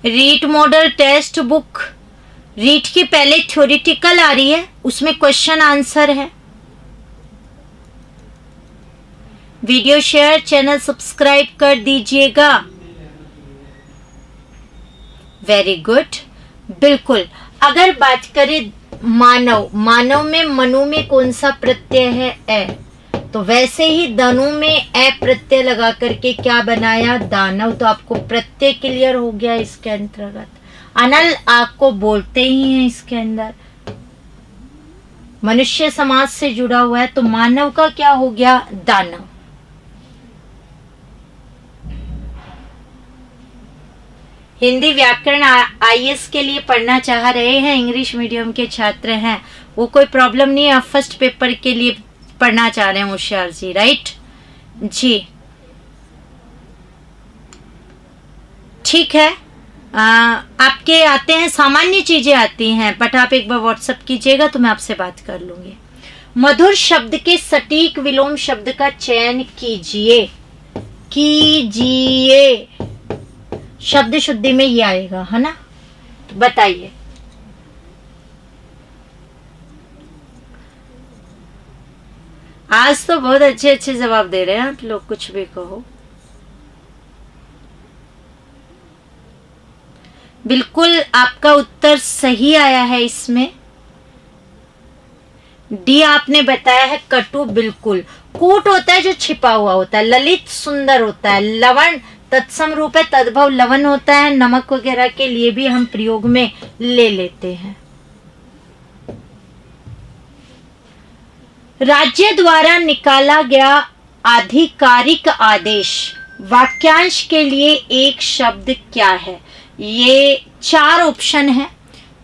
REET model text book, REET की पहले थ्योरेटिकल आ रही है, उसमें क्वेश्चन आंसर है। वीडियो शेयर, चैनल सब्सक्राइब कर दीजिएगा। वेरी गुड, बिल्कुल। अगर बात करें मानव, मानव में मनु में कौन सा प्रत्यय है, ए, तो वैसे ही दनु में ए प्रत्यय लगा करके क्या बनाया, दानव। तो आपको प्रत्यय क्लियर हो गया इसके अंतर्गत। अनल आपको बोलते ही हैं, इसके अंदर मनुष्य समाज से जुड़ा हुआ है, तो मानव का क्या हो गया, दानव। हिंदी व्याकरण आईएएस के लिए पढ़ना चाह रहे हैं, इंग्लिश मीडियम के छात्र हैं, वो कोई प्रॉब्लम नहीं है। आप फर्स्ट पेपर के लिए पढ़ना चाह रहे हैं होशियार जी, राइट जी, ठीक है। आपके आते हैं, सामान्य चीजें आती हैं, बट आप एक बार व्हाट्सएप कीजिएगा तो मैं आपसे बात कर लूंगी। मधुर शब्द के सटीक विलोम शब्द का चयन कीजिए। शब्द शुद्धि में ये आएगा, है ना? तो बताइए। आज तो बहुत अच्छे अच्छे जवाब दे रहे हैं आप लोग, कुछ भी कहो। बिल्कुल आपका उत्तर सही आया है इसमें। डी आपने बताया है कटु, बिल्कुल। कूट होता है जो छिपा हुआ होता है, ललित सुंदर होता है, लवण तत्सम रूप है, तद्भव लवण होता है, नमक वगैरह के लिए भी हम प्रयोग में ले लेते हैं। राज्य द्वारा निकाला गया आधिकारिक आदेश वाक्यांश के लिए एक शब्द क्या है? ये 4 ऑप्शन है,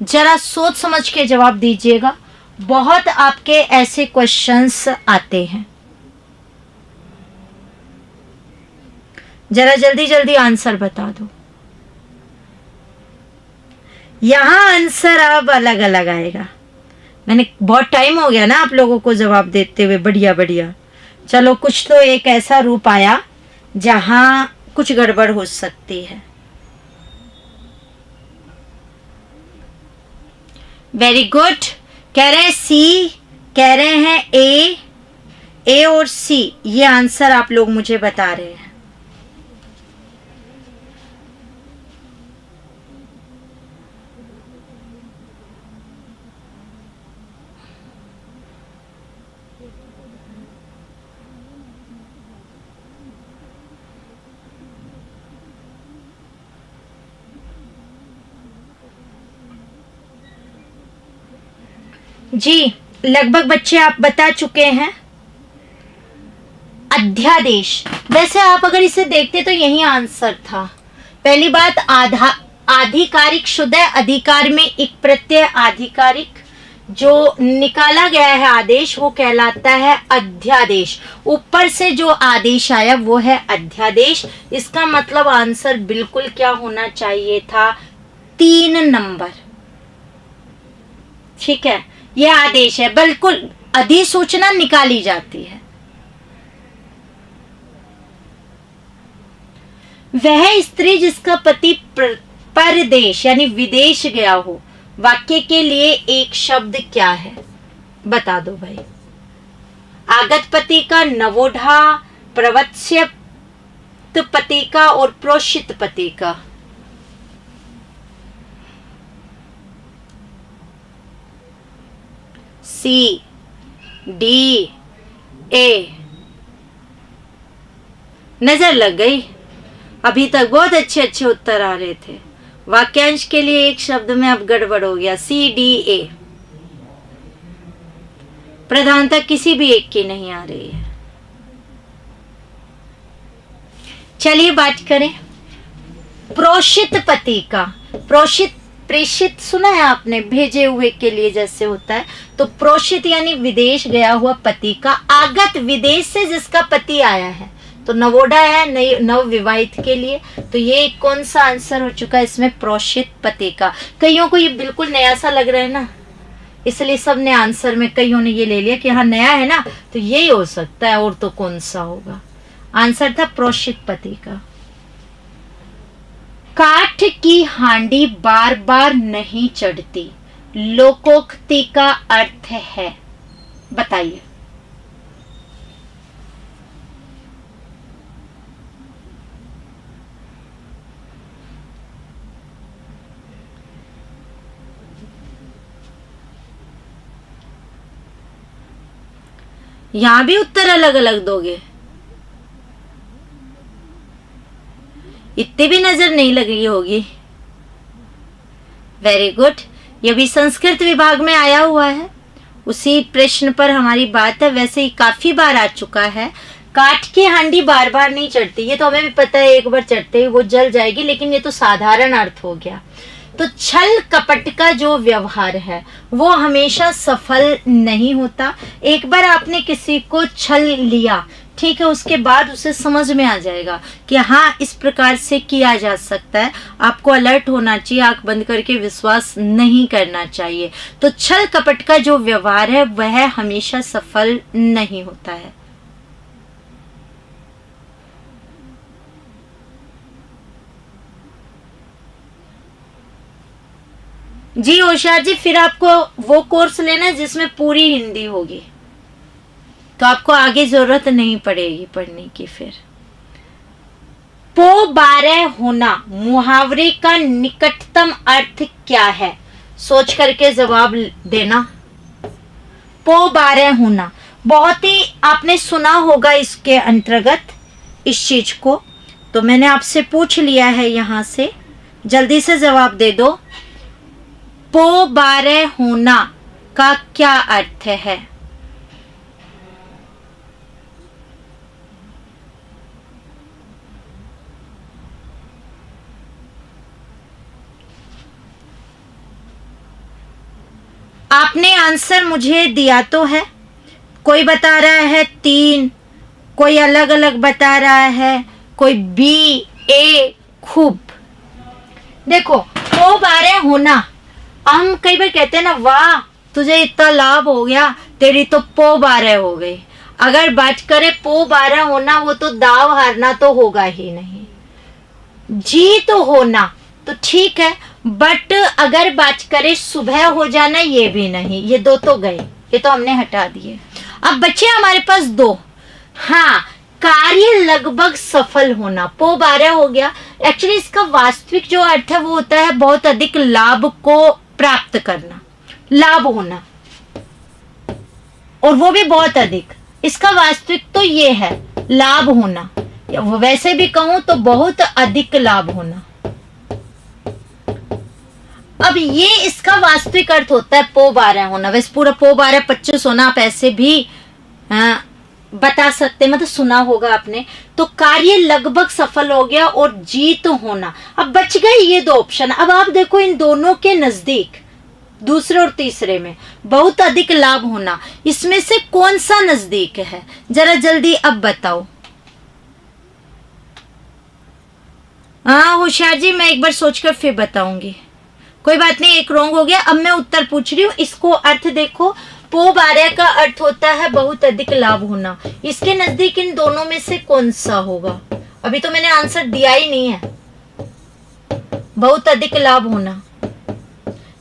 जरा सोच समझ के जवाब दीजिएगा। बहुत आपके ऐसे क्वेश्चंस आते हैं, जरा जल्दी जल्दी आंसर बता दो। यहां आंसर अब अलग अलग आएगा। मैंने बहुत टाइम हो गया ना आप लोगों को जवाब देते हुए, बढ़िया बढ़िया। चलो, कुछ तो एक ऐसा रूप आया जहां कुछ गड़बड़ हो सकती है। Very good. कह रहे हैं सी, कह रहे हैं ए और सी, ये आंसर आप लोग मुझे बता रहे हैं। जी, लगभग बच्चे आप बता चुके हैं। अध्यादेश, वैसे आप अगर इसे देखते तो यही आंसर था। पहली बात, आधिकारिक शुद्ध है, अधिकार में एक प्रत्यय आधिकारिक, जो निकाला गया है आदेश वो कहलाता है अध्यादेश। ऊपर से जो आदेश आया वो है अध्यादेश। इसका मतलब आंसर बिल्कुल क्या होना चाहिए था? 3 नंबर। ठीक है, यह आदेश है, बिल्कुल अधिसूचना निकाली जाती है। वह स्त्री जिसका पति परदेश यानी विदेश गया हो, वाक्य के लिए एक शब्द क्या है? बता दो भाई। आगत पति का, नवोढ़ा, प्रवत्स्यत पति का और प्रोषित पति का। सी, डी, ए। नजर लग गई? अभी तक बहुत अच्छे अच्छे उत्तर आ रहे थे। वाक्यांश के लिए एक शब्द में अब गड़बड़ हो गया। सी, डी, ए। प्रधानता किसी भी एक की नहीं आ रही है। चलिए बात करें प्रोषित पति का। प्रेषित सुना है आपने? भेजे हुए के लिए जैसे होता है, तो प्रोषित यानी विदेश गया हुआ पति का। आगत, विदेश से जिसका पति आया है, तो नवोढ़ा है नव विवाहित के लिए। तो ये कौन सा आंसर हो चुका है इसमें? प्रोषित पति का। कईयों को ये बिल्कुल नया सा लग रहा है ना, इसलिए सबने आंसर में कईयों ने ये ले लिया कि हाँ नया है ना, तो यही हो सकता है, और तो कौन सा होगा? आंसर था प्रोषित पति का। काठ की हांडी बार बार नहीं चढ़ती, लोकोक्ति का अर्थ है। बताइए। यहां भी उत्तर अलग अलग दोगे? इतनी भी नजर नहीं लगी होगी। Very good. ये भी संस्कृत विभाग में आया हुआ है, उसी प्रश्न पर हमारी बात है। वैसे ही काफी बार आ चुका है, काठ की हांडी बार बार नहीं चढ़ती, ये तो हमें भी पता है, एक बार चढ़ते ही वो जल जाएगी, लेकिन ये तो साधारण अर्थ हो गया। तो छल कपट का जो व्यवहार है वो हमेशा सफल नहीं होता। एक बार आपने किसी को छल लिया, ठीक है, उसके बाद उसे समझ में आ जाएगा कि हाँ इस प्रकार से किया जा सकता है। आपको अलर्ट होना चाहिए, आंख बंद करके विश्वास नहीं करना चाहिए। तो छल कपट का जो व्यवहार है वह हमेशा सफल नहीं होता है। जी होशियार जी, फिर आपको वो कोर्स लेना है जिसमें पूरी हिंदी होगी, तो आपको आगे जरूरत नहीं पड़ेगी पढ़ने की। फिर पो बारह होना मुहावरे का निकटतम अर्थ क्या है? सोच करके जवाब देना। पो बारह होना बहुत ही आपने सुना होगा इसके अंतर्गत इस चीज को, तो मैंने आपसे पूछ लिया है, यहां से जल्दी से जवाब दे दो। पो बारह होना का क्या अर्थ है? आपने आंसर मुझे दिया तो है, कोई बता रहा है 3, कोई अलग अलग बता रहा है, कोई बी ए। खूब, देखो पो बारह होना, हम कई बार कहते हैं ना, वाह तुझे इतना लाभ हो गया, तेरी तो पो बारह हो गई। अगर बात करें पो बारह होना, वो तो दाव हारना तो होगा ही नहीं। जीत होना तो ठीक है, बट अगर बात करें सुबह हो जाना, ये भी नहीं, ये दो तो गए, ये तो हमने हटा दिए। अब बच्चे हमारे पास 2। हाँ, कार्य लगभग सफल होना, पो बारह हो गया। एक्चुअली इसका वास्तविक जो अर्थ है वो होता है बहुत अधिक लाभ को प्राप्त करना, लाभ होना, और वो भी बहुत अधिक। इसका वास्तविक तो ये है लाभ होना, वैसे भी कहूं तो बहुत अधिक लाभ होना। अब ये इसका वास्तविक अर्थ होता है पो बारह होना। वैसे पूरा पो बारह 25 होना आप ऐसे भी बता सकते, मतलब सुना होगा आपने। तो कार्य लगभग सफल हो गया और जीत होना। अब बच गए ये 2 ऑप्शन। अब आप देखो इन दोनों के नजदीक, दूसरे और तीसरे में बहुत अधिक लाभ होना, इसमें से कौन सा नजदीक है? जरा जल्दी अब बताओ। हाँ होशियार जी, मैं एक बार सोचकर फिर बताऊंगी। कोई बात नहीं, एक रॉन्ग हो गया। अब मैं उत्तर पूछ रही हूँ, इसको अर्थ देखो। पो बारह का अर्थ होता है बहुत अधिक लाभ होना। इसके नजदीक इन दोनों में से कौन सा होगा? अभी तो मैंने आंसर दिया ही नहीं है। बहुत अधिक लाभ होना,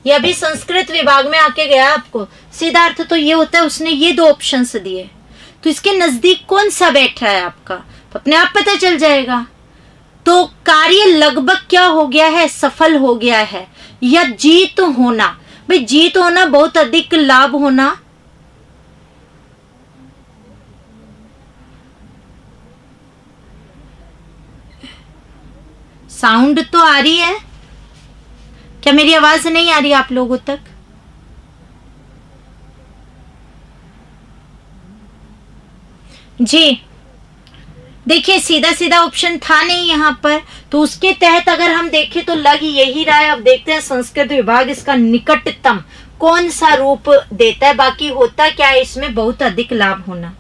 ये अभी संस्कृत विभाग में आके गया आपको। सीधा अर्थ तो ये होता है, उसने ये 2 ऑप्शंस दिए, तो इसके नजदीक कौन सा बैठ रहा है आपका, तो अपने आप पता चल जाएगा। तो कार्य लगभग क्या हो गया है? सफल हो गया है। या जीत होना, भाई जीत होना, बहुत अधिक लाभ होना। साउंड तो आ रही है क्या? मेरी आवाज नहीं आ रही आप लोगों तक? जी देखिए, सीधा सीधा ऑप्शन था नहीं यहाँ पर, तो उसके तहत अगर हम देखें तो लग यही रहा है। अब देखते हैं संस्कृत विभाग इसका निकटतम कौन सा रूप देता है। बाकी होता क्या है इसमें? बहुत अधिक लाभ होना।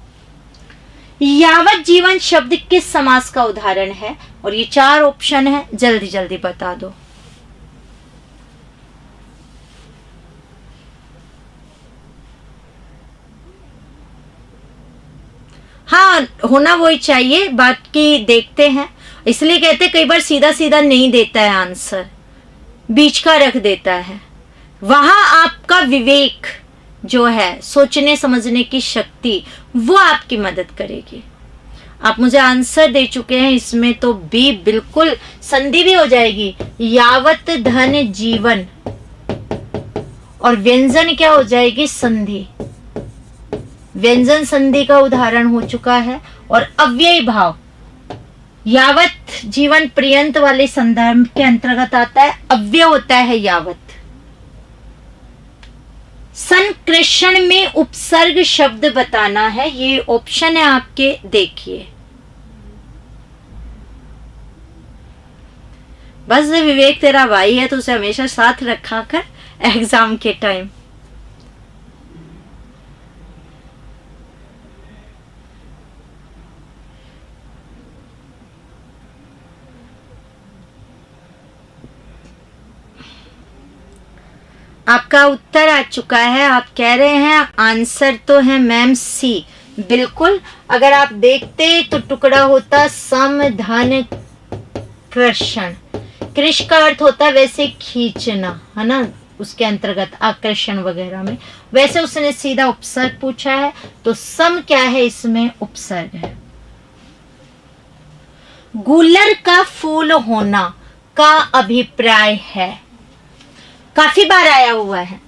यावत जीवन शब्द किस समास का उदाहरण है? और ये 4 ऑप्शन है, जल्दी जल्दी बता दो। हाँ होना वही चाहिए, बाकी देखते हैं। इसलिए कहते कई बार सीधा सीधा नहीं देता है आंसर, बीच का रख देता है। वहां आपका विवेक जो है, सोचने समझने की शक्ति, वो आपकी मदद करेगी। आप मुझे आंसर दे चुके हैं, इसमें तो बी बिल्कुल संधि भी हो जाएगी। यावत धन जीवन, और व्यंजन क्या हो जाएगी? संधि। व्यंजन संधि का उदाहरण हो चुका है। और अव्ययी भाव यावत जीवन पर्यंत वाले संदर्भ के अंतर्गत आता है। अव्यय होता है यावत। संकृषण में उपसर्ग शब्द बताना है, ये ऑप्शन है आपके, देखिए। बस विवेक तेरा भाई है तो उसे हमेशा साथ रखा कर एग्जाम के टाइम। आपका उत्तर आ चुका है। आप कह रहे हैं आंसर तो है मैम सी। बिल्कुल, अगर आप देखते तो टुकड़ा होता सम धन कृषण। कृष का अर्थ होता है वैसे खींचना, है ना, उसके अंतर्गत आकर्षण वगैरह में। वैसे उसने सीधा उपसर्ग पूछा है, तो सम क्या है, इसमें उपसर्ग है। गुलर का फूल होना का अभिप्राय है, काफी बार आया हुआ है।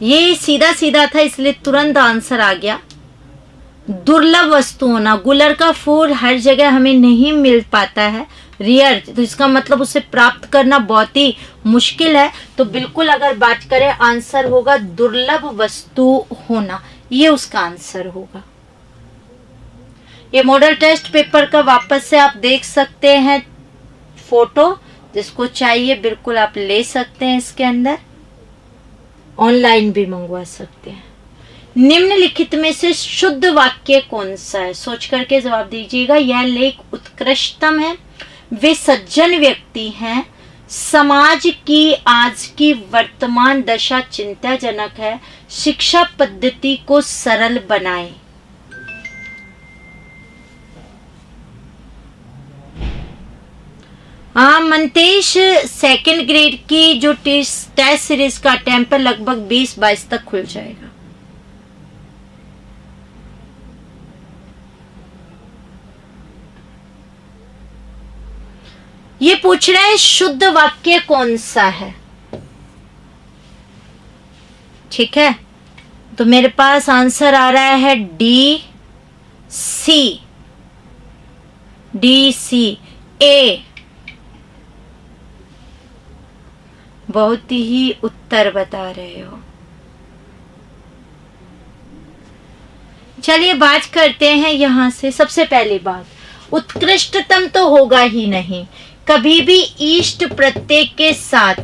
ये सीधा सीधा था इसलिए तुरंत आंसर आ गया। दुर्लभ वस्तु होना, गुलर का फूल हर जगह हमें नहीं मिल पाता है, रेयर, तो इसका मतलब उसे प्राप्त करना बहुत ही मुश्किल है। तो बिल्कुल अगर बात करें आंसर होगा दुर्लभ वस्तु होना, ये उसका आंसर होगा। ये मॉडल टेस्ट पेपर का वापस से आप देख सकते हैं फोटो, जिसको चाहिए बिल्कुल आप ले सकते हैं, इसके अंदर ऑनलाइन भी मंगवा सकते हैं। निम्नलिखित में से शुद्ध वाक्य कौन सा है, सोच करके जवाब दीजिएगा। यह लेख उत्कृष्टतम है, वे सज्जन व्यक्ति हैं, समाज की आज की वर्तमान दशा चिंताजनक है, शिक्षा पद्धति को सरल बनाएं। हाँ मंतेश, सेकंड ग्रेड की जो टेस्ट सीरीज का टेम्पर लगभग 20-22 तक खुल जाएगा। ये पूछ रहे हैं शुद्ध वाक्य कौन सा है, ठीक है, तो मेरे पास आंसर आ रहा है डी सी ए। बहुत ही उत्तर बता रहे हो। चलिए बात करते हैं यहां से। सबसे पहली बात, उत्कृष्टतम तो होगा ही नहीं, कभी भी ईष्ट प्रत्यय के साथ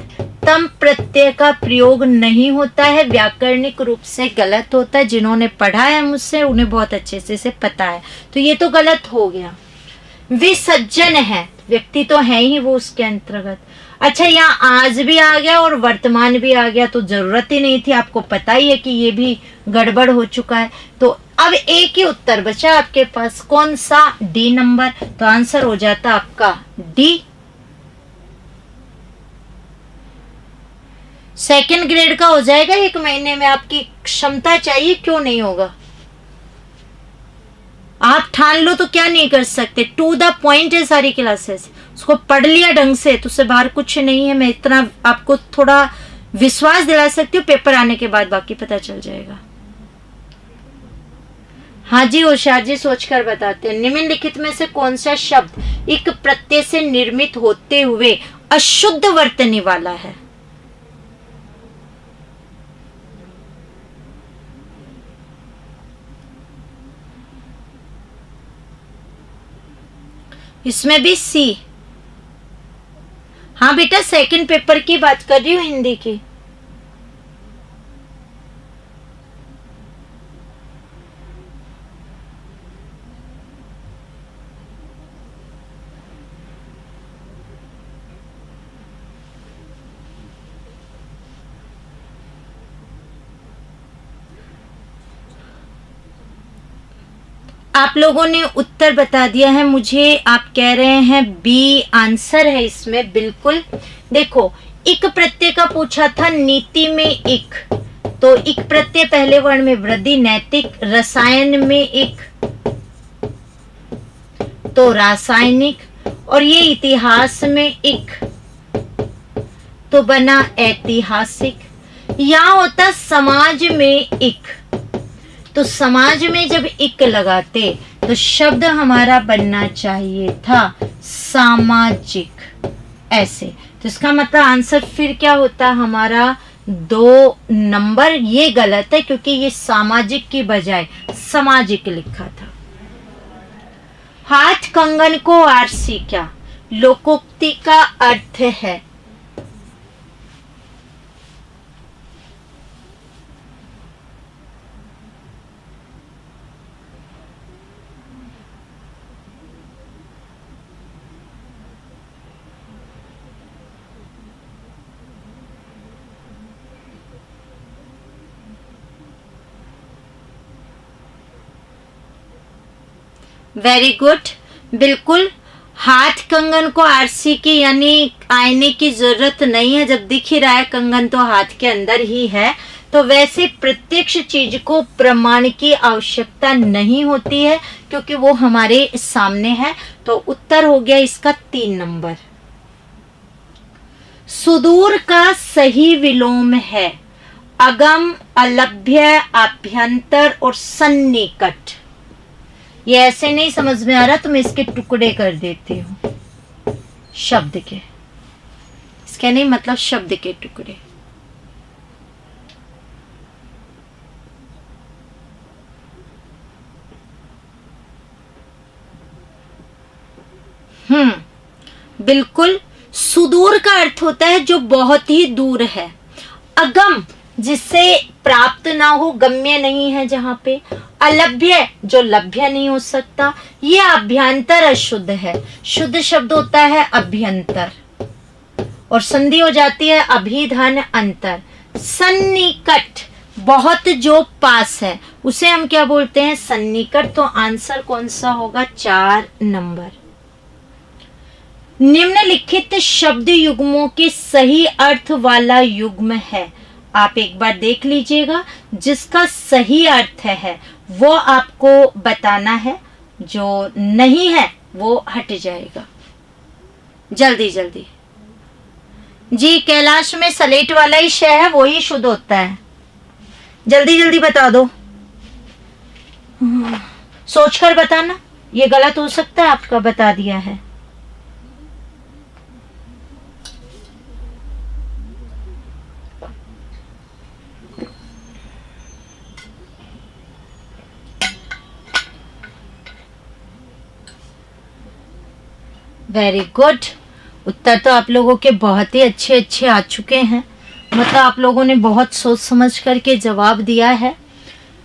तम प्रत्यय का प्रयोग नहीं होता है, व्याकरणिक रूप से गलत होता है। जिन्होंने पढ़ा है मुझसे उन्हें बहुत अच्छे से पता है, तो ये तो गलत हो गया। वे सज्जन है, व्यक्ति तो है ही वो उसके अंतर्गत। अच्छा, यहाँ आज भी आ गया और वर्तमान भी आ गया, तो जरूरत ही नहीं थी, आपको पता ही है कि ये भी गड़बड़ हो चुका है। तो अब एक ही उत्तर बचा आपके पास, कौन सा, डी नंबर। तो आंसर हो जाता आपका डी। सेकंड ग्रेड का हो जाएगा 1 महीने में, आपकी क्षमता चाहिए, क्यों नहीं होगा। आप ठान लो तो क्या नहीं कर सकते, टू द पॉइंट है सारी क्लासेस, उसको पढ़ लिया ढंग से तो उससे बाहर कुछ नहीं है। मैं इतना आपको थोड़ा विश्वास दिला सकती हूँ, पेपर आने के बाद बाकी पता चल जाएगा। हाँ जी होशियार जी, सोचकर बताते हैं। निम्नलिखित में से कौन सा शब्द एक प्रत्यय से निर्मित होते हुए अशुद्ध वर्तने वाला है। इसमें भी सी। हाँ बेटा, सेकंड पेपर की बात कर रही हूँ, हिंदी की। आप लोगों ने उत्तर बता दिया है मुझे, आप कह रहे हैं बी आंसर है इसमें। बिल्कुल, देखो इक प्रत्यय का पूछा था, नीति में इक, तो इक प्रत्यय पहले वर्ण में वृद्धि, नैतिक, रसायन में इक तो रासायनिक, और ये इतिहास में इक तो बना ऐतिहासिक। यहाँ होता समाज में इक, तो समाज में जब इक लगाते तो शब्द हमारा बनना चाहिए था सामाजिक, ऐसे। तो इसका मतलब आंसर फिर क्या होता हमारा 2 नंबर। ये गलत है क्योंकि ये सामाजिक की बजाय सामाजिक लिखा था। हाथ कंगन को आरसी क्या लोकोक्ति का अर्थ है? वेरी गुड, बिल्कुल। हाथ कंगन को आरसी की यानी आईने की जरूरत नहीं है, जब दिख ही रहा है कंगन तो हाथ के अंदर ही है। तो वैसे प्रत्यक्ष चीज को प्रमाण की आवश्यकता नहीं होती है क्योंकि वो हमारे सामने है। तो उत्तर हो गया इसका 3 नंबर। सुदूर का सही विलोम है अगम, अलभ्य, आभ्यंतर और सन्निकट। ये ऐसे नहीं समझ में आ रहा तो मैं इसके टुकड़े कर देती हूँ शब्द के। इसके नहीं मतलब शब्द के टुकड़े। बिल्कुल। सुदूर का अर्थ होता है जो बहुत ही दूर है। अगम जिससे प्राप्त ना हो, गम्य नहीं है जहां पे। अलभ्य जो लभ्य नहीं हो सकता। ये अभ्यंतर अशुद्ध है। शुद्ध शब्द होता है अभ्यंतर और संधि हो जाती है अभिधन अंतर। सन्निकट बहुत जो पास है उसे हम क्या बोलते हैं? सन्निकट। तो आंसर कौन सा होगा? 4 नंबर। निम्नलिखित शब्द युग्मों के सही अर्थ वाला युग्म है। आप एक बार देख लीजिएगा, जिसका सही अर्थ है वो आपको बताना है, जो नहीं है वो हट जाएगा। जल्दी जल्दी जी। कैलाश में सलेट वाला ही शय है, वो ही शुद्ध होता है। जल्दी जल्दी बता दो, सोचकर बताना। ये गलत हो सकता है, आपका बता दिया है। Very good. उत्तर तो आप लोगों के बहुत ही अच्छे अच्छे आ चुके हैं। मतलब आप लोगों ने बहुत सोच समझ करके जवाब दिया है।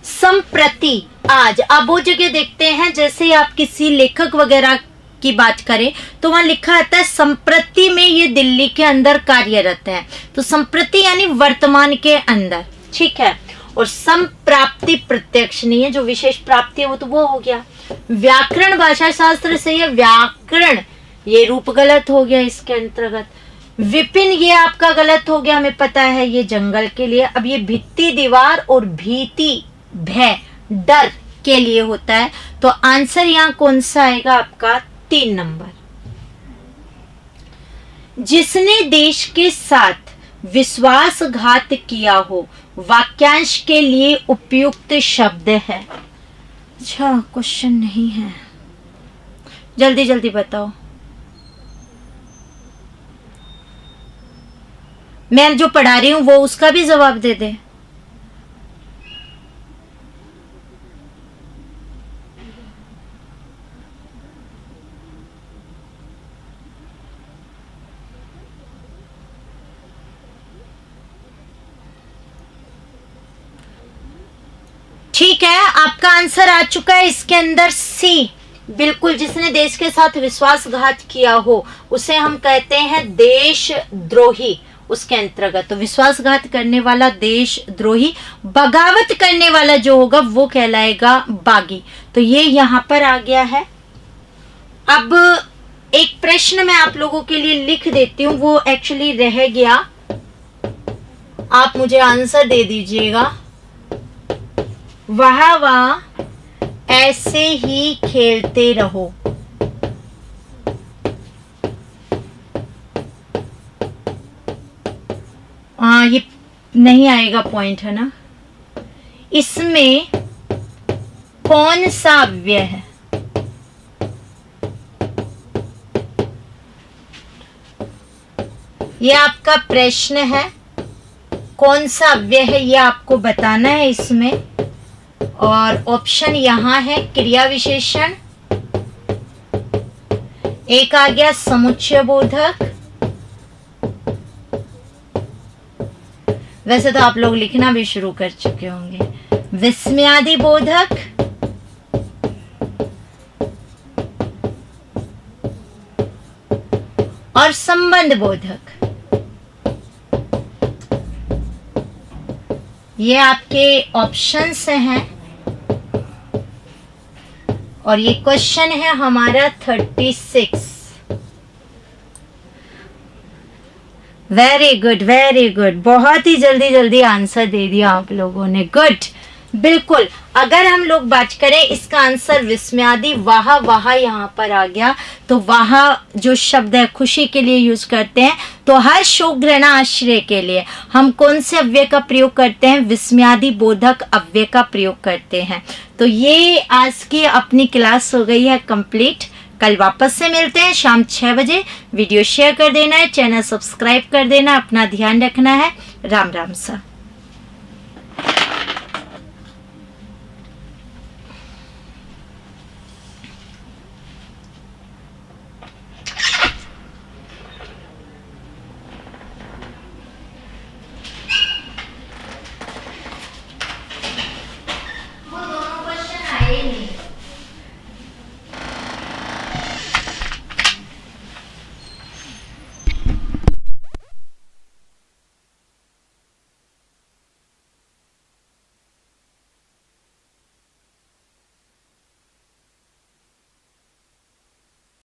संप्रति आज, अब वो जगह देखते हैं जैसे आप किसी लेखक वगैरह की बात करें तो वहां लिखा आता है संप्रति में ये दिल्ली के अंदर कार्यरत है। तो संप्रति यानी वर्तमान के अंदर, ठीक है। और संप्राप्ति प्रत्यक्ष नहीं है, जो विशेष प्राप्ति है वो तो वो हो गया। व्याकरण भाषा शास्त्र से ये व्याकरण, ये रूप गलत हो गया इसके अंतर्गत। विपिन ये आपका गलत हो गया, हमें पता है ये जंगल के लिए। अब ये भित्ति दीवार और भीति भय डर के लिए होता है। तो आंसर यहाँ कौन सा आएगा आपका? 3 नंबर। जिसने देश के साथ विश्वासघात किया हो वाक्यांश के लिए उपयुक्त शब्द है। अच्छा, क्वेश्चन नहीं है, जल्दी जल्दी बताओ। मैं जो पढ़ा रही हूं वो उसका भी जवाब दे दे। ठीक है, आपका आंसर आ चुका है इसके अंदर सी। बिल्कुल, जिसने देश के साथ विश्वासघात किया हो उसे हम कहते हैं देशद्रोही। उसके अंतर्गत तो विश्वासघात करने वाला देशद्रोही, बगावत करने वाला जो होगा वो कहलाएगा बागी। तो ये यहाँ पर आ गया है। अब एक प्रश्न मैं आप लोगों के लिए लिख देती हूँ, वो एक्चुअली रह गया, आप मुझे आंसर दे दीजिएगा। वाह ऐसे ही खेलते रहो। ये नहीं आएगा पॉइंट, है ना। इसमें कौन सा अव्यय है? ये आपका प्रश्न है। कौन सा अव्यय है ये आपको बताना है इसमें। और ऑप्शन यहाँ है क्रिया विशेषण, एक आ गया समुच्चय बोधक। वैसे तो आप लोग लिखना भी शुरू कर चुके होंगे। विस्मयादि बोधक, और संबंध बोधक। ये आपके ऑप्शंस हैं। और ये क्वेश्चन है हमारा 36। Very good, very good. बहुत ही जल्दी जल्दी आंसर दे दिया आप लोगों ने। गुड, बिल्कुल। अगर हम लोग बात करें इसका आंसर विस्मयादि वाह वाह यहाँ पर आ गया। तो वाह जो शब्द है खुशी के लिए यूज करते हैं। तो हर शोक घृणा आश्रय के लिए हम कौन से अव्यय का प्रयोग करते हैं? विस्मयादि बोधक अव्यय का प्रयोग करते हैं। तो ये आज की अपनी क्लास हो गई है कंप्लीट। कल वापस से मिलते हैं शाम 6 बजे। वीडियो शेयर कर देना है, चैनल सब्सक्राइब कर देना, अपना ध्यान रखना है। राम राम सा।